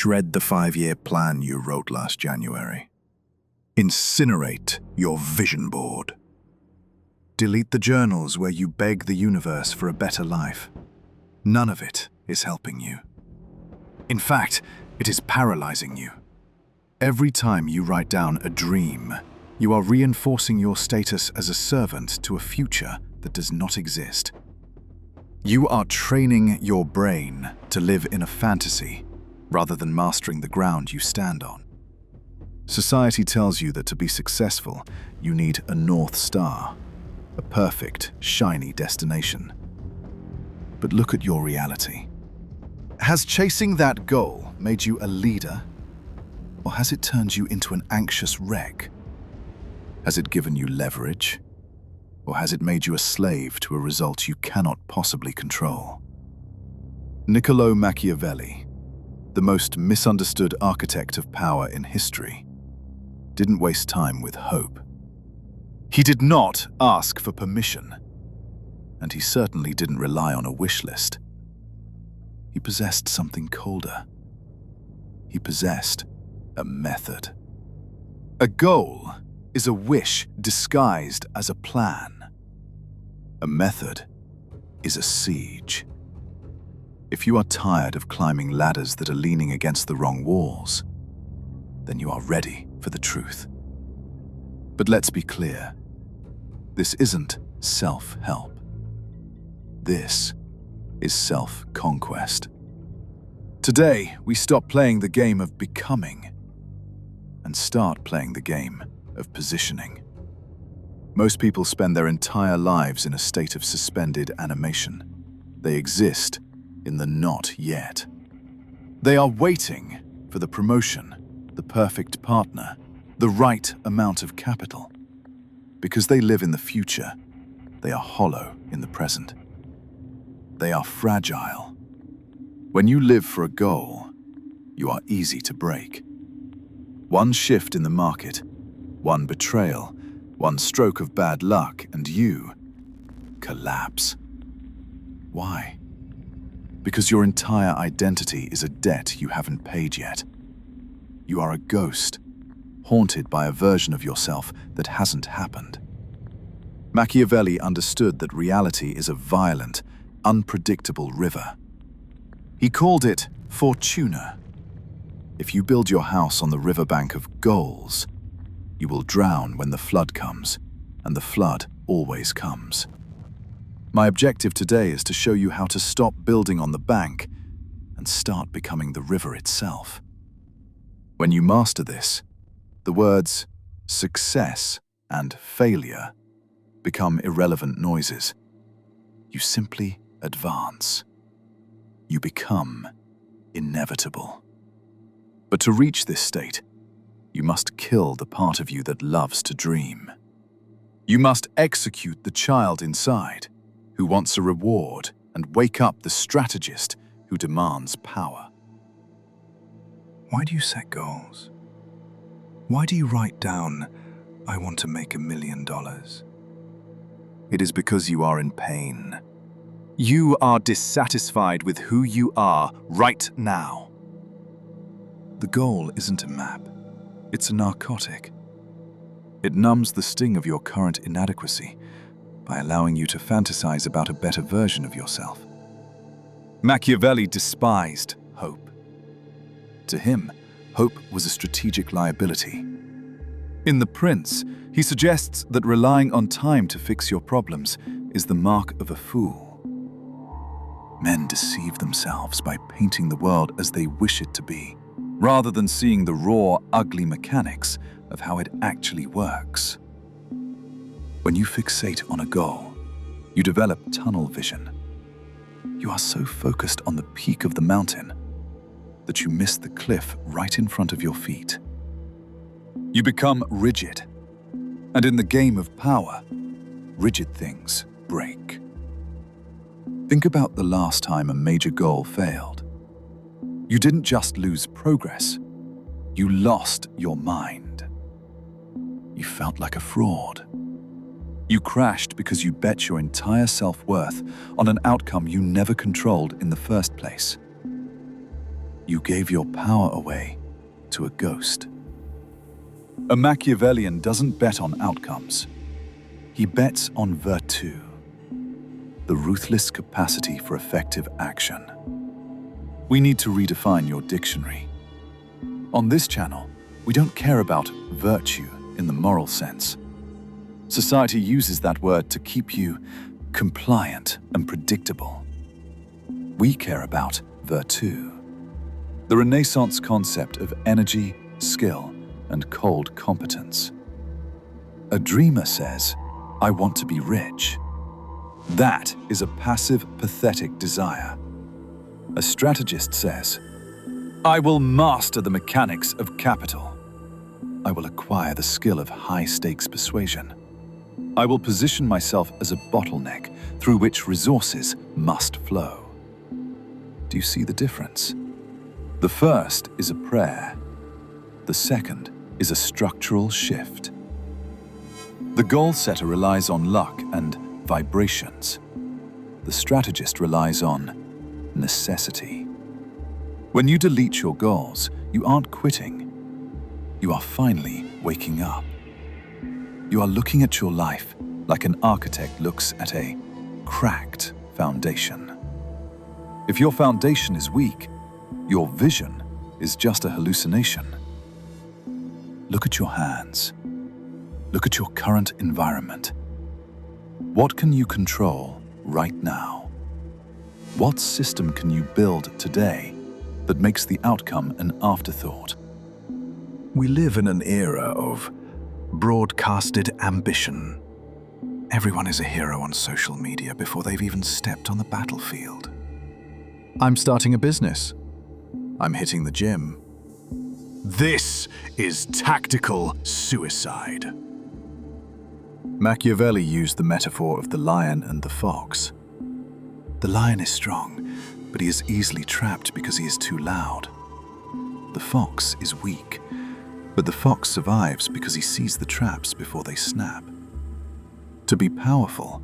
shred the 5-year plan you wrote last January. Incinerate your vision board. Delete the journals where you beg the universe for a better life. None of it is helping you. In fact, it is paralyzing you. Every time you write down a dream, you are reinforcing your status as a servant to a future that does not exist. You are training your brain to live in a fantasy rather than mastering the ground you stand on. Society tells you that to be successful, you need a North Star, a perfect, shiny destination. But look at your reality. Has chasing that goal made you a leader, or has it turned you into an anxious wreck? Has it given you leverage, or has it made you a slave to a result you cannot possibly control? Niccolo Machiavelli, the most misunderstood architect of power in history, didn't waste time with hope. He did not ask for permission, and he certainly didn't rely on a wish list. He possessed something colder. He possessed a method. A goal is a wish disguised as a plan. A method is a siege. If you are tired of climbing ladders that are leaning against the wrong walls, then you are ready for the truth. But let's be clear, this isn't self-help. This is self-conquest. Today, we stop playing the game of becoming and start playing the game of positioning. Most people spend their entire lives in a state of suspended animation. They exist in the not yet. They are waiting for the promotion, the perfect partner, the right amount of capital. Because they live in the future, they are hollow in the present. They are fragile. When you live for a goal, you are easy to break. One shift in the market, one betrayal, one stroke of bad luck, and you collapse. Why? Because your entire identity is a debt you haven't paid yet. You are a ghost, haunted by a version of yourself that hasn't happened. Machiavelli understood that reality is a violent, unpredictable river. He called it Fortuna. If you build your house on the riverbank of goals, you will drown when the flood comes, and the flood always comes. My objective today is to show you how to stop building on the bank and start becoming the river itself. When you master this, the words success and failure become irrelevant noises. You simply advance. You become inevitable. But to reach this state, you must kill the part of you that loves to dream. You must execute the child inside, who wants a reward, and wake up the strategist who demands power. Why do you set goals? Why do you write down, "I want to make $1 million"? It is because you are in pain. You are dissatisfied with who you are right now. The goal isn't a map. It's a narcotic. It numbs the sting of your current inadequacy by allowing you to fantasize about a better version of yourself. Machiavelli despised hope. To him, hope was a strategic liability. In The Prince, he suggests that relying on time to fix your problems is the mark of a fool. Men deceive themselves by painting the world as they wish it to be, rather than seeing the raw, ugly mechanics of how it actually works. When you fixate on a goal, you develop tunnel vision. You are so focused on the peak of the mountain that you miss the cliff right in front of your feet. You become rigid, and in the game of power, rigid things break. Think about the last time a major goal failed. You didn't just lose progress, you lost your mind. You felt like a fraud. You crashed because you bet your entire self-worth on an outcome you never controlled in the first place. you gave your power away to a ghost. A Machiavellian doesn't bet on outcomes. He bets on Virtù, the ruthless capacity for effective action. We need to redefine your dictionary. On this channel, we don't care about virtue in the moral sense. Society uses that word to keep you compliant and predictable. We care about Virtù, the Renaissance concept of energy, skill, and cold competence. A dreamer says, "I want to be rich." That is a passive, pathetic desire. A strategist says, "I will master the mechanics of capital. I will acquire the skill of high-stakes persuasion. I will position myself as a bottleneck through which resources must flow." Do you see the difference? The first is a prayer. The second is a structural shift. The goal setter relies on luck and vibrations. The strategist relies on necessity. When you delete your goals, you aren't quitting. You are finally waking up. You are looking at your life like an architect looks at a cracked foundation. If your foundation is weak, your vision is just a hallucination. Look at your hands. Look at your current environment. What can you control right now? What system can you build today that makes the outcome an afterthought? We live in an era of broadcasted ambition. Everyone is a hero on social media before they've even stepped on the battlefield. I'm starting a business. I'm hitting the gym. This is tactical suicide. Machiavelli used the metaphor of the lion and the fox. The lion is strong, but he is easily trapped because he is too loud. The fox is weak, but the fox survives because he sees the traps before they snap. To be powerful,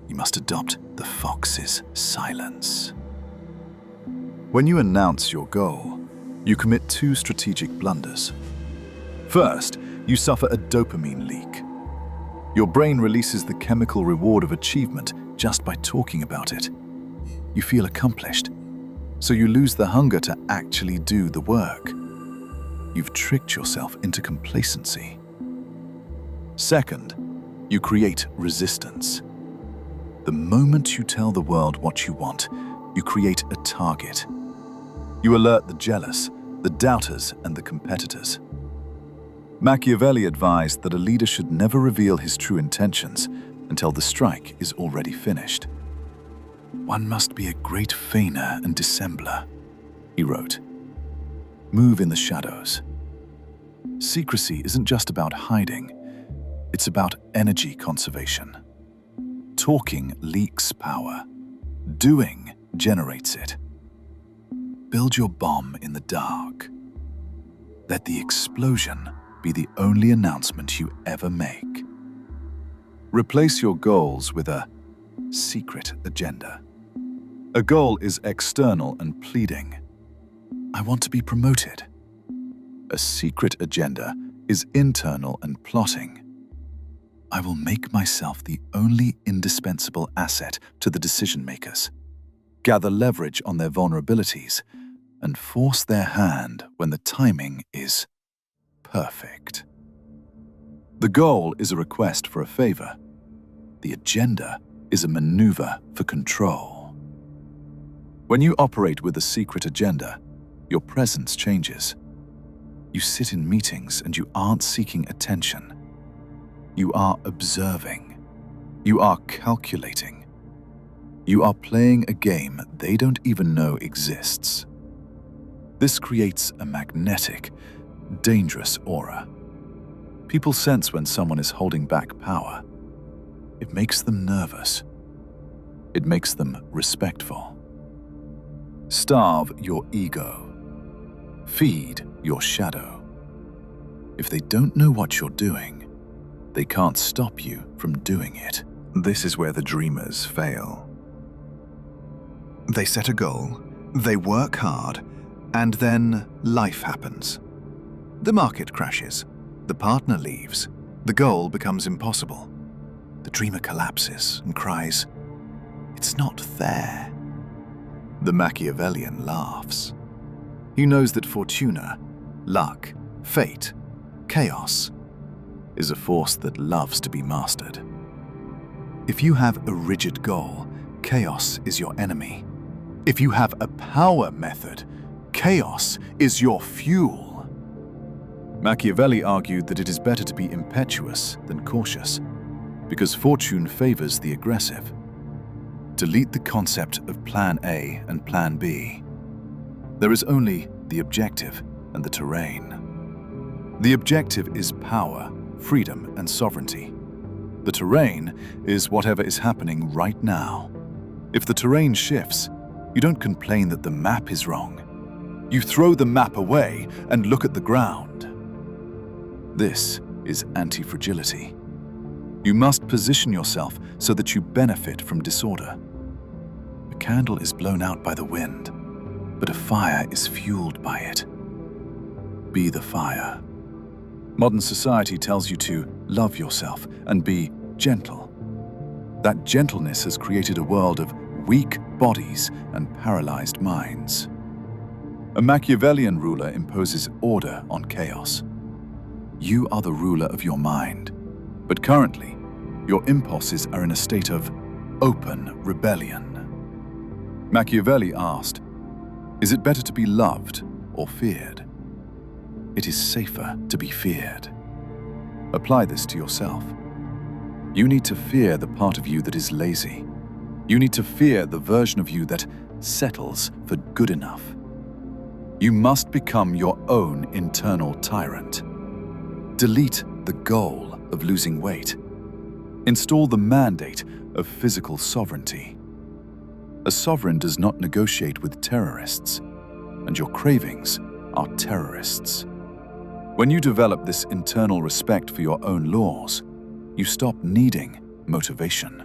you must adopt the fox's silence. When you announce your goal, you commit two strategic blunders. First, you suffer a dopamine leak. Your brain releases the chemical reward of achievement just by talking about it. You feel accomplished, so you lose the hunger to actually do the work. You've tricked yourself into complacency. Second, you create resistance. The moment you tell the world what you want, you create a target. You alert the jealous, the doubters, and the competitors. Machiavelli advised that a leader should never reveal his true intentions until the strike is already finished. "One must be a great feigner and dissembler," he wrote. "Move in the shadows." Secrecy isn't just about hiding, it's about energy conservation. Talking leaks power. Doing generates it. Build your bomb in the dark. Let the explosion be the only announcement you ever make. Replace your goals with a secret agenda. A goal is external and pleading. "I want to be promoted." A secret agenda is internal and plotting. "I will make myself the only indispensable asset to the decision makers, gather leverage on their vulnerabilities, and force their hand when the timing is perfect." The goal is a request for a favor. The agenda is a maneuver for control. When you operate with a secret agenda, your presence changes. You sit in meetings and you aren't seeking attention. You are observing. You are calculating. You are playing a game they don't even know exists. This creates a magnetic, dangerous aura. People sense when someone is holding back power. It makes them nervous. It makes them respectful. Starve your ego. Feed your shadow. If they don't know what you're doing, they can't stop you from doing it. This is where the dreamers fail. They set a goal, they work hard, And then life happens. The market crashes. The partner leaves. The goal becomes impossible. The dreamer collapses and cries, "It's not fair." The Machiavellian laughs. He knows that fortuna, luck, fate, chaos is a force that loves to be mastered. If you have a rigid goal, chaos is your enemy. If you have a power method, chaos is your fuel. Machiavelli argued that it is better to be impetuous than cautious, because fortune favors the aggressive. Delete the concept of Plan A and Plan B. There is only the objective and the terrain. The objective is power, freedom, and sovereignty. The terrain is whatever is happening right now. If the terrain shifts, you don't complain that the map is wrong. You throw the map away and look at the ground. This is anti-fragility. You must position yourself so that you benefit from disorder. A candle is blown out by the wind, but a fire is fueled by it. Be the fire. Modern society tells you to love yourself and be gentle. That gentleness has created a world of weak bodies and paralyzed minds. A Machiavellian ruler imposes order on chaos. You are the ruler of your mind, but currently, your impulses are in a state of open rebellion. Machiavelli asked, "Is it better to be loved or feared?" It is safer to be feared. Apply this to yourself. You need to fear the part of you that is lazy. You need to fear the version of you that settles for good enough. You must become your own internal tyrant. Delete the goal of losing weight. Install the mandate of physical sovereignty. A sovereign does not negotiate with terrorists, and your cravings are terrorists. When you develop this internal respect for your own laws, you stop needing motivation.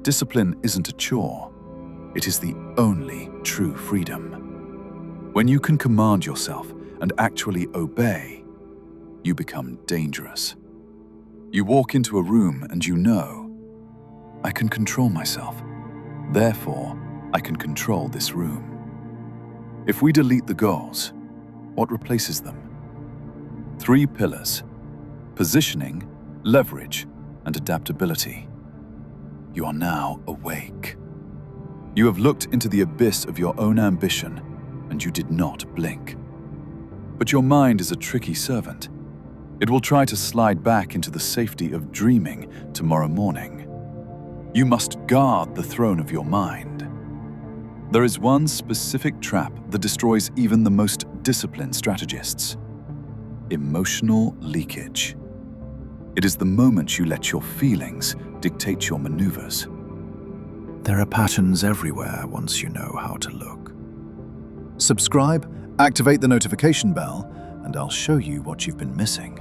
Discipline isn't a chore. It is the only true freedom. When you can command yourself and actually obey, you become dangerous. You walk into a room and you know, I can control myself. Therefore, I can control this room. If we delete the goals, what replaces them? 3 pillars: positioning, leverage, and adaptability. You are now awake. You have looked into the abyss of your own ambition, and you did not blink. But your mind is a tricky servant. It will try to slide back into the safety of dreaming tomorrow morning. You must guard the throne of your mind. There is one specific trap that destroys even the most disciplined strategists: emotional leakage. It is the moment you let your feelings dictate your maneuvers. There are patterns everywhere once you know how to look. Subscribe, activate the notification bell, and I'll show you what you've been missing.